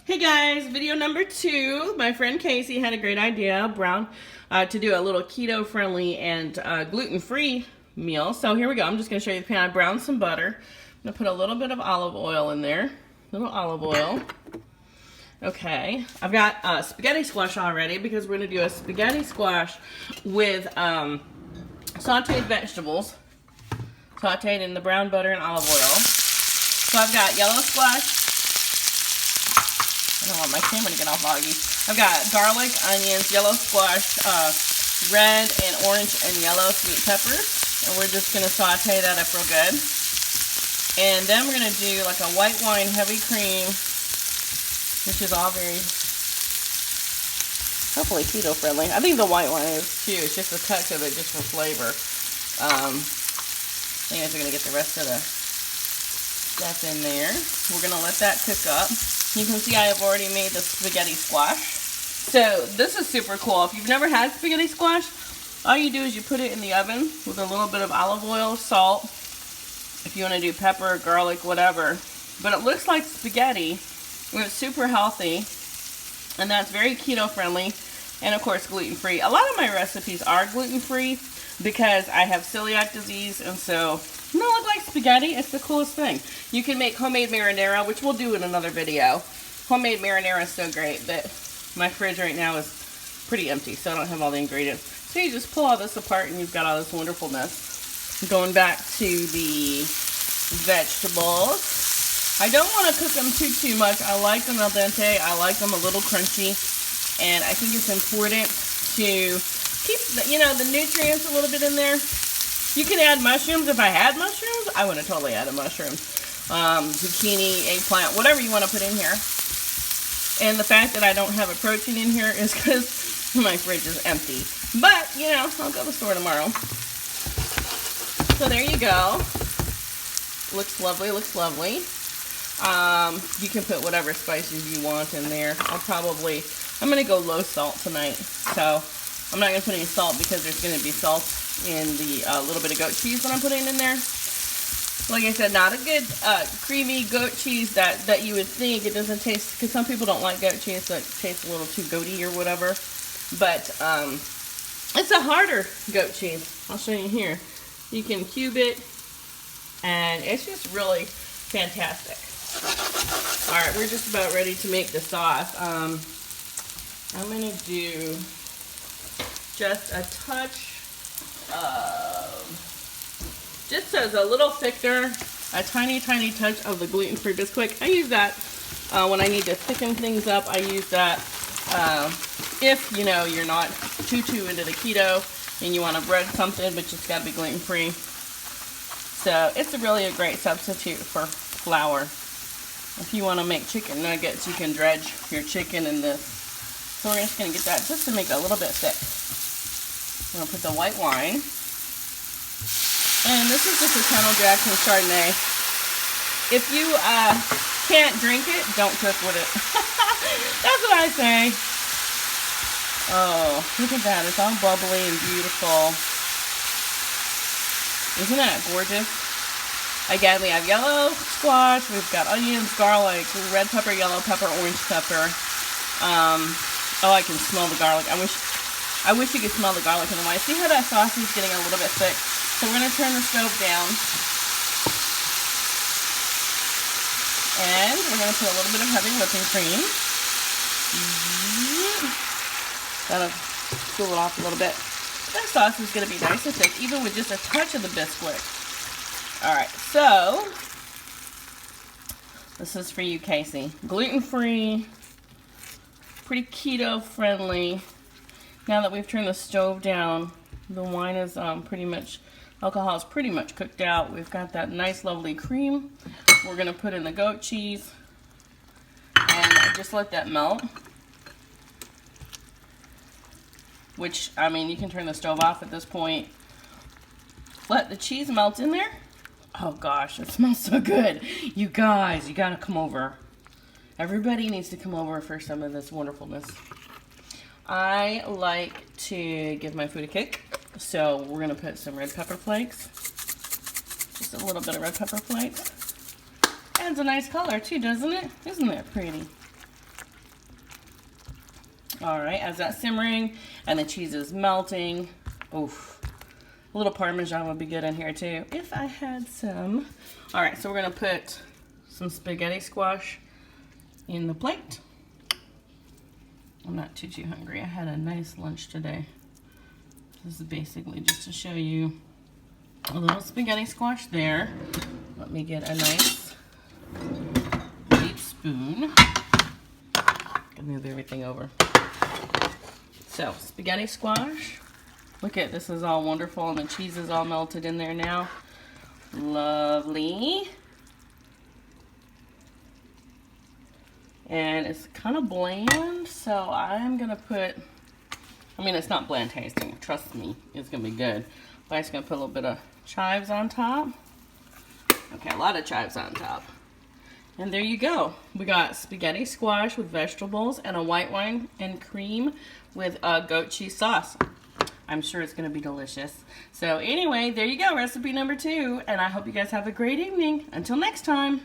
Hey guys, video number 2. My friend Casey had a great idea, to do a little keto-friendly and gluten-free meal. So here we go. I'm just going to show you the pan. I browned some butter. I'm going to put a little bit of olive oil in there. Little olive oil. Okay. I've got spaghetti squash already because we're going to do a spaghetti squash with sauteed vegetables. Sauteed in the brown butter and olive oil. So I've got yellow squash. I don't want my camera to get all foggy. I've got garlic, onions, yellow squash, red and orange and yellow sweet peppers. And we're just going to saute that up real good. And then we're going to do like a white wine heavy cream, which is all very, hopefully keto friendly. I think the white wine is too. It's just a touch of it just for flavor. Anyways, we're going to get the rest of the stuff in there. We're going to let that cook up. You can see I have already made the spaghetti squash. So this is super cool. If you've never had spaghetti squash, all you do is you put it in the oven with a little bit of olive oil, salt, if you want to do pepper, garlic, whatever. But it looks like spaghetti, and it's super healthy, and that's very keto friendly, and of course gluten free. A lot of my recipes are gluten free because I have celiac disease, and so no, look like spaghetti. It's the coolest thing. You can make homemade marinara, which we'll do in another video. Homemade marinara is so great, but my fridge right now is pretty empty, so I don't have all the ingredients. So you just pull all this apart and you've got all this wonderfulness. Going back to the vegetables. I don't want to cook them too much. I like them al dente. I like them a little crunchy. And I think it's important to keep the nutrients a little bit in there. You can add mushrooms. If I had mushrooms, I would have totally added mushrooms. Zucchini, eggplant, whatever you want to put in here. And the fact that I don't have a protein in here is because my fridge is empty. But, I'll go to the store tomorrow. So there you go. Looks lovely, looks lovely. You can put whatever spices you want in there. I'm going to go low salt tonight. So I'm not going to put any salt because there's going to be salt in the little bit of goat cheese that I'm putting in there. Like I said, not a good creamy goat cheese that you would think. It doesn't taste, because some people don't like goat cheese, so it tastes a little too goaty or whatever. But it's a harder goat cheese. I'll show you here. You can cube it, and it's just really fantastic. All right, we're just about ready to make the sauce. I'm going to do just a touch just as a little thicker, a tiny touch of the gluten-free Bisquick. I use that when I need to thicken things up. I use that if you're not too into the keto and you want to bread something, but it's got to be gluten-free. So it's really a great substitute for flour. If you want to make chicken nuggets, you can dredge your chicken in this. So we're just going to get that just to make it a little bit thick. I'm going to put the white wine. And this is just a Colonel Jackson Chardonnay. If you can't drink it, don't cook with it. That's what I say. Oh, look at that. It's all bubbly and beautiful. Isn't that gorgeous? Again, we have yellow squash. We've got onions, garlic, red pepper, yellow pepper, orange pepper. Oh, I can smell the garlic. I wish you could smell the garlic in the wine. See how that sauce is getting a little bit thick? So we're going to turn the stove down. And we're going to put a little bit of heavy whipping cream. That'll cool it off a little bit. That sauce is going to be nice and thick, even with just a touch of the Bisquick. Alright, so this is for you, Casey. Gluten-free, pretty keto-friendly. Now that we've turned the stove down, the wine is alcohol is pretty much cooked out. We've got that nice, lovely cream. We're going to put in the goat cheese and just let that melt. Which, you can turn the stove off at this point. Let the cheese melt in there. Oh gosh, it smells so good. You guys, you got to come over. Everybody needs to come over for some of this wonderfulness. I like to give my food a kick, so we're going to put some red pepper flakes. Just a little bit of red pepper flakes. Adds a nice color too, doesn't it? Isn't that pretty? All right, as that's simmering and the cheese is melting, oof, a little Parmesan would be good in here too, if I had some. All right, so we're gonna put some spaghetti squash in the plate. I'm not too hungry. I had a nice lunch today. This is basically just to show you a little spaghetti squash there. Let me get a nice deep spoon. Gonna move everything over. So, spaghetti squash. Look at this, is all wonderful and the cheese is all melted in there now. Lovely. And it's kind of bland, so I'm gonna put, I mean, it's not bland tasting, trust me, it's gonna be good. But I'm just gonna put a little bit of chives on top. Okay, a lot of chives on top. And there you go. We got spaghetti squash with vegetables and a white wine and cream with goat cheese sauce. I'm sure it's gonna be delicious. So anyway, there you go, recipe number 2. And I hope you guys have a great evening. Until next time.